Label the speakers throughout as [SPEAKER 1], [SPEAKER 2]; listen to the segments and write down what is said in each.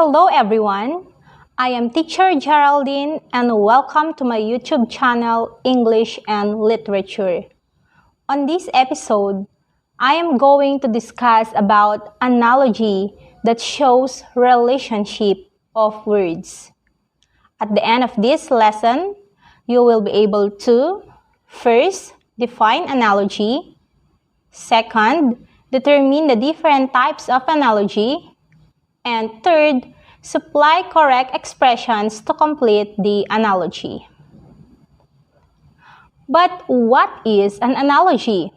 [SPEAKER 1] Hello everyone, I am Teacher Geraldine and welcome to my YouTube channel English and Literature. On this episode, I am going to discuss about analogy that shows relationship of words. At the end of this lesson, you will be able to first, define analogy, second, determine the different types of analogy, and third, supply correct expressions to complete the analogy. But what is an analogy?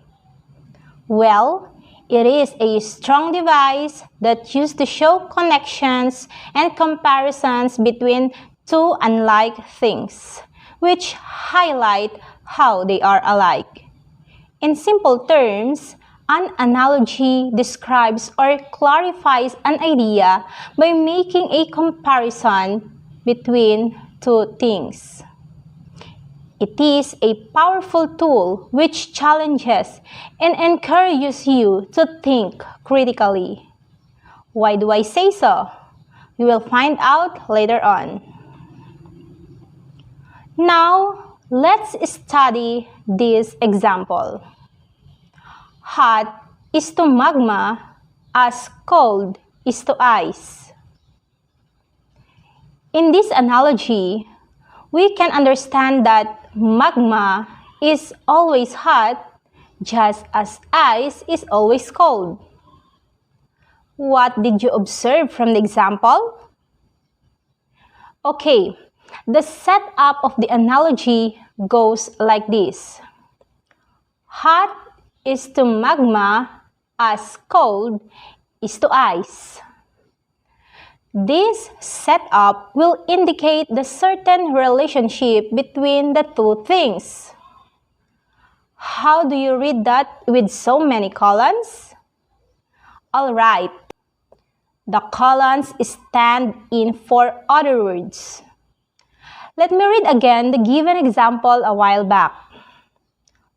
[SPEAKER 1] Well, it is a strong device that used to show connections and comparisons between two unlike things, which highlight how they are alike. In simple terms, an analogy describes or clarifies an idea by making a comparison between two things. It is a powerful tool which challenges and encourages you to think critically. Why do I say so? You will find out later on. Now, let's study this example. Hot is to magma as cold is to ice. In this analogy, we can understand that magma is always hot just as ice is always cold. What did you observe from the example? Okay, the setup of the analogy goes like this. Hot is to magma as cold is to ice. This setup will indicate the certain relationship between the two things. How do you read that with so many colons? Alright, the colons stand in for other words. Let me read again the given example a while back.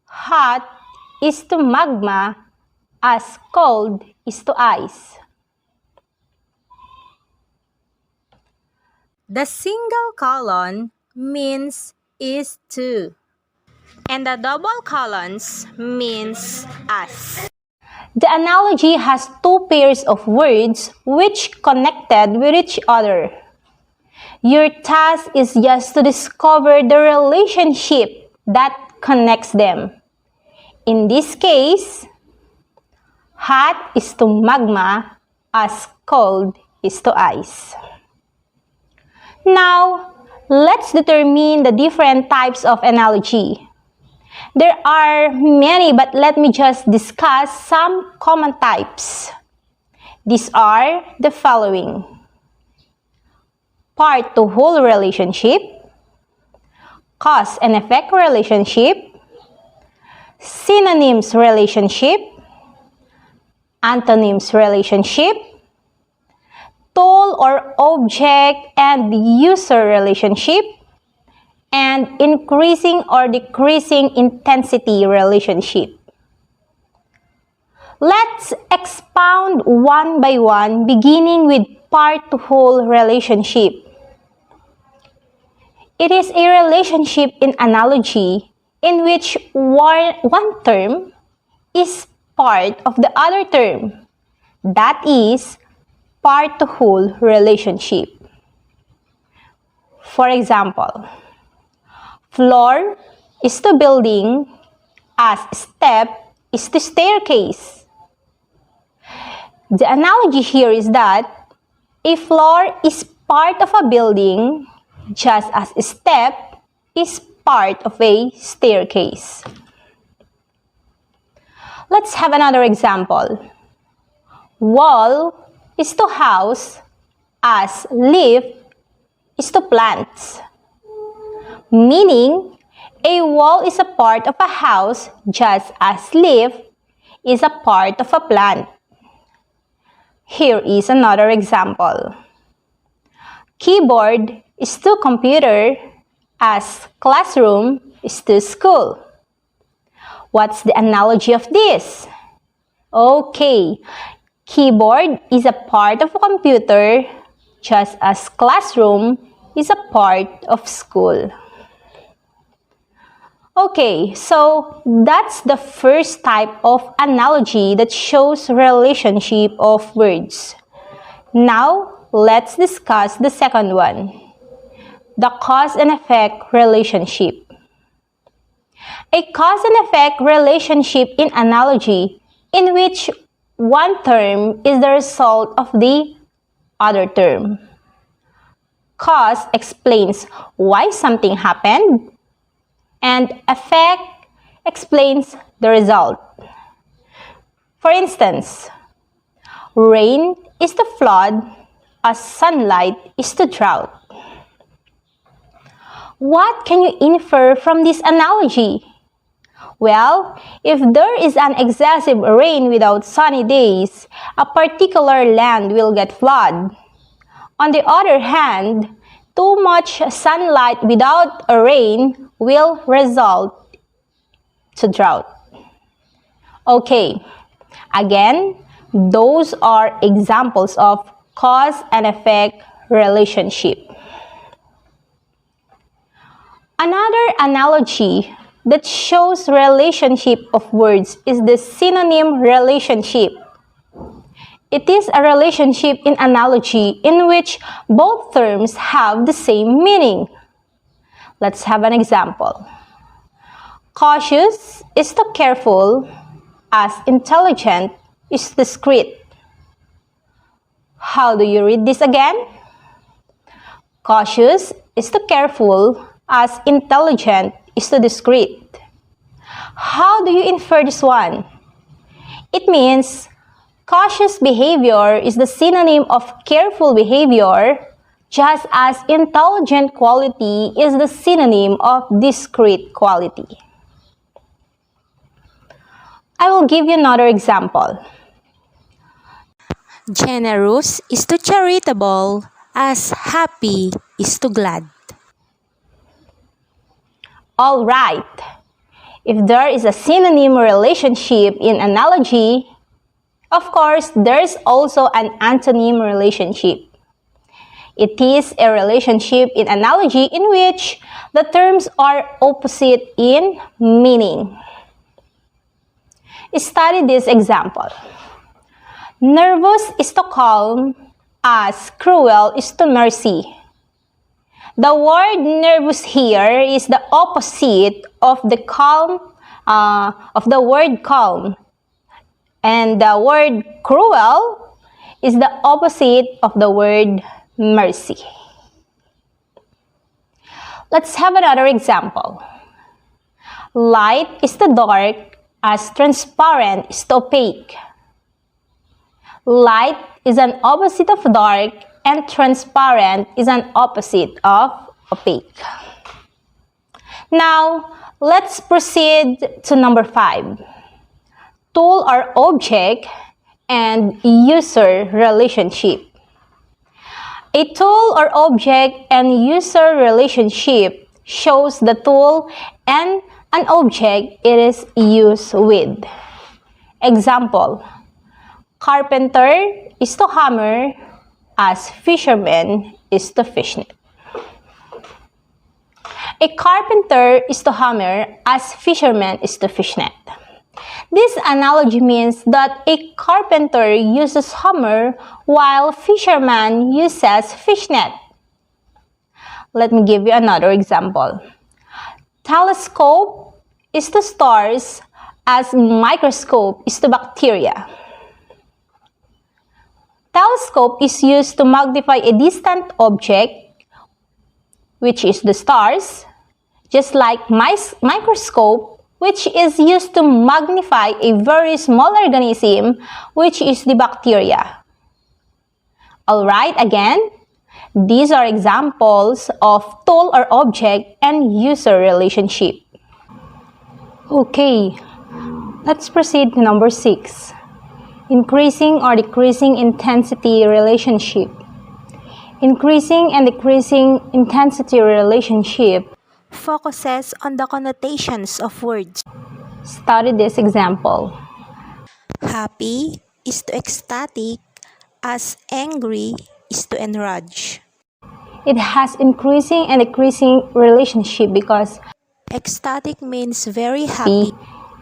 [SPEAKER 1] Hot is to magma as cold is to ice. The single colon means is to, and the double colons means as. The analogy has two pairs of words which connected with each other. Your task is just to discover the relationship that connects them. In this case, hot is to magma as cold is to ice. Now, let's determine the different types of analogy. There are many, but let me just discuss some common types. These are the following: part to whole relationship, cause and effect relationship, synonyms relationship, antonyms relationship, tool or object and user relationship, and increasing or decreasing intensity relationship. Let's expound one by one, beginning with part to whole relationship. It is a relationship in analogy in which one term is part of the other term. That is part to whole relationship. For example, floor is to building as step is to staircase. The analogy here is that a floor is part of a building just as a step is part of a staircase. Let's have another example. Wall is to house as leaf is to plants. Meaning, a wall is a part of a house just as leaf is a part of a plant. Here is another example. Keyboard is to computer as classroom is to school. What's the analogy of this? Okay, keyboard is a part of a computer just as classroom is a part of school. Okay, so that's the first type of analogy that shows relationship of words. Now, let's discuss the second one, the cause and effect relationship. A cause and effect relationship in analogy in which one term is the result of the other term. Cause explains why something happened, and effect explains the result. For instance, rain is the flood as sunlight is the drought. What can you infer from this analogy? Well, if there is an excessive rain without sunny days, a particular land will get flooded. On the other hand, too much sunlight without a rain will result to drought. Okay, again, those are examples of cause and effect relationship. Another analogy that shows relationship of words is the synonym relationship. It is a relationship in analogy in which both terms have the same meaning. Let's have an example. Cautious is the careful, as intelligent is discreet. How do you read this again? Cautious is the careful, as intelligent is the discreet. How do you infer this one? It means cautious behavior is the synonym of careful behavior, just as intelligent quality is the synonym of discreet quality. I will give you another example.
[SPEAKER 2] Generous is to charitable, as happy is to glad.
[SPEAKER 1] All right. If there is a synonym relationship in analogy, of course, there is also an antonym relationship. It is a relationship in analogy in which the terms are opposite in meaning. Study this example. Nervous is to calm, as cruel is to mercy. The word nervous here is the opposite of the word calm, and the word cruel is the opposite of the word mercy. Let's have another example. Light is to dark, as transparent is to opaque. Light is an opposite of dark, and transparent is an opposite of opaque. Now, let's proceed to number 5. Tool or object and user relationship. A tool or object and user relationship shows the tool and an object it is used with. Example, carpenter is to hammer, as fisherman is to fishnet. A carpenter is to hammer, as fisherman is to fishnet. This analogy means that a carpenter uses hammer while fisherman uses fishnet. Let me give you another example. Telescope is to stars, as microscope is to bacteria. Telescope is used to magnify a distant object, which is the stars, just like microscope, which is used to magnify a very small organism, which is the bacteria. Alright, again, these are examples of tool or object and user relationship. Okay, let's proceed to number 6. Increasing or decreasing intensity relationship. Increasing and decreasing intensity relationship
[SPEAKER 2] Focuses on the connotations of words.
[SPEAKER 1] Study this example.
[SPEAKER 2] Happy is to ecstatic, as angry is to enrage.
[SPEAKER 1] It has increasing and decreasing relationship because
[SPEAKER 2] Ecstatic means very happy.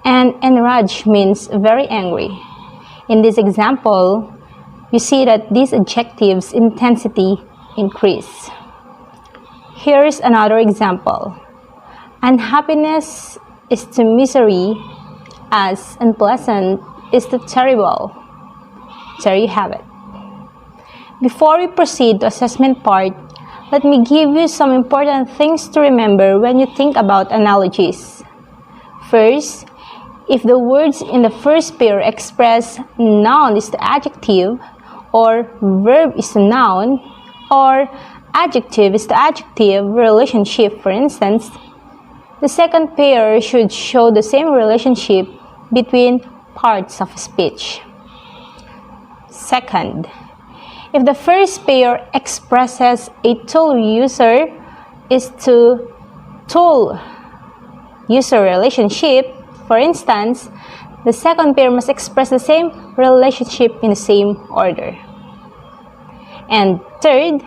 [SPEAKER 1] and enraged means very angry. In this example, you see that these adjectives' intensity increase. Here's another example. Unhappiness is to misery as unpleasant is to terrible. There you have it. Before we proceed to assessment part, let me give you some important things to remember when you think about analogies. First, if the words in the first pair express noun is to adjective, or verb is to noun, or adjective is to adjective relationship, for instance, the second pair should show the same relationship between parts of speech. Second, if the first pair expresses a tool user is to tool user relationship, for instance, the second pair must express the same relationship in the same order. And third,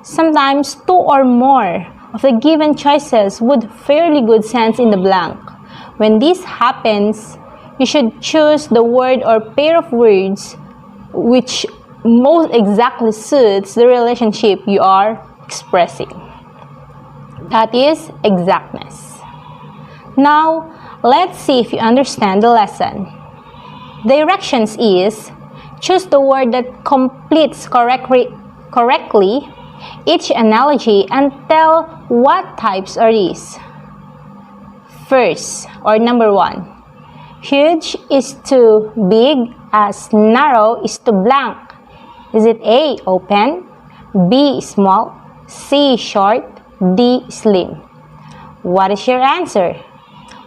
[SPEAKER 1] sometimes two or more of the given choices would fairly good sense in the blank. When this happens, you should choose the word or pair of words which most exactly suits the relationship you are expressing. That is exactness. Now, let's see if you understand the lesson. Directions is choose the word that completes correctly each analogy and tell what types are these. First, or number one, huge is to big as narrow is to blank. Is it A, open, B, small, C, short, D, slim? What is your answer?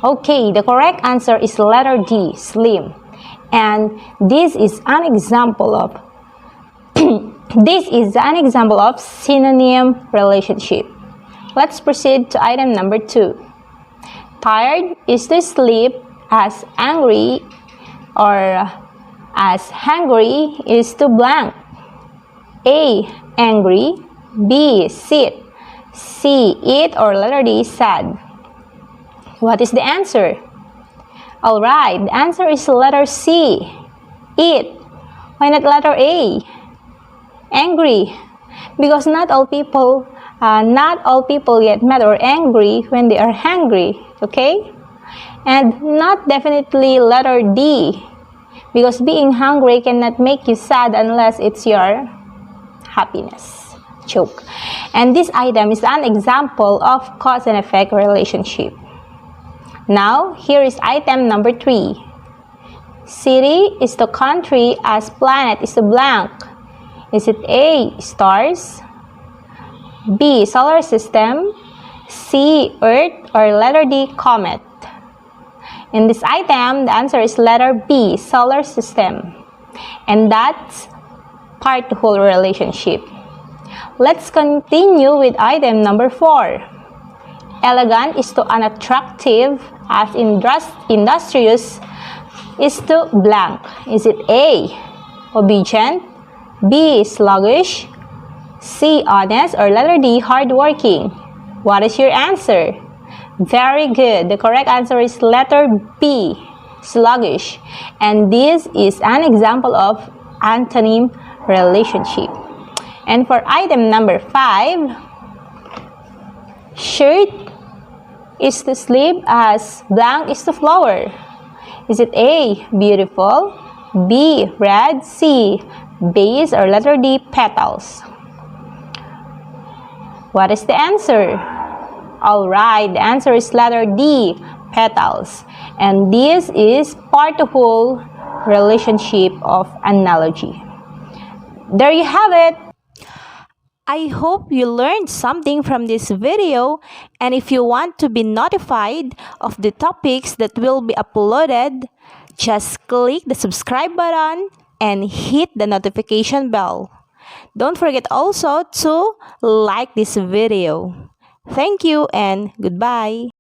[SPEAKER 1] Okay, the correct answer is letter D, slim. And this is an example of synonym relationship. Let's proceed to item number 2. Tired is to sleep as angry, or as hungry is to blank. A, angry, B, sit, C, eat, or letter D, sad. What is the answer? Alright, the answer is letter C, eat. Why not letter A, angry? Because not all people get mad or angry when they are hungry, okay? And not definitely letter D, because being hungry cannot make you sad unless it's your happiness. Joke. And this item is an example of cause and effect relationship. Now, here is item number 3. City is to country as planet is to blank. Is it A, stars, B, solar system, C, earth, or letter D, comet? In this item, the answer is letter B, solar system. And that's part the whole relationship. Let's continue with item number 4. Elegant is to unattractive as industrious is to blank. Is it A, obedient, B, sluggish, C, honest, or letter D, hardworking? What is your answer? Very good. The correct answer is letter B, sluggish. And this is an example of antonym relationship. And for item number 5, shirt is to sleep as blank is to flower. Is it A, beautiful, B, red, C, base, or letter D, petals? What is the answer? Alright, the answer is letter D, petals. And this is part of the whole relationship of analogy. There you have it.
[SPEAKER 2] I hope you learned something from this video, and if you want to be notified of the topics that will be uploaded, just click the subscribe button and hit the notification bell. Don't forget also to like this video. Thank you and goodbye.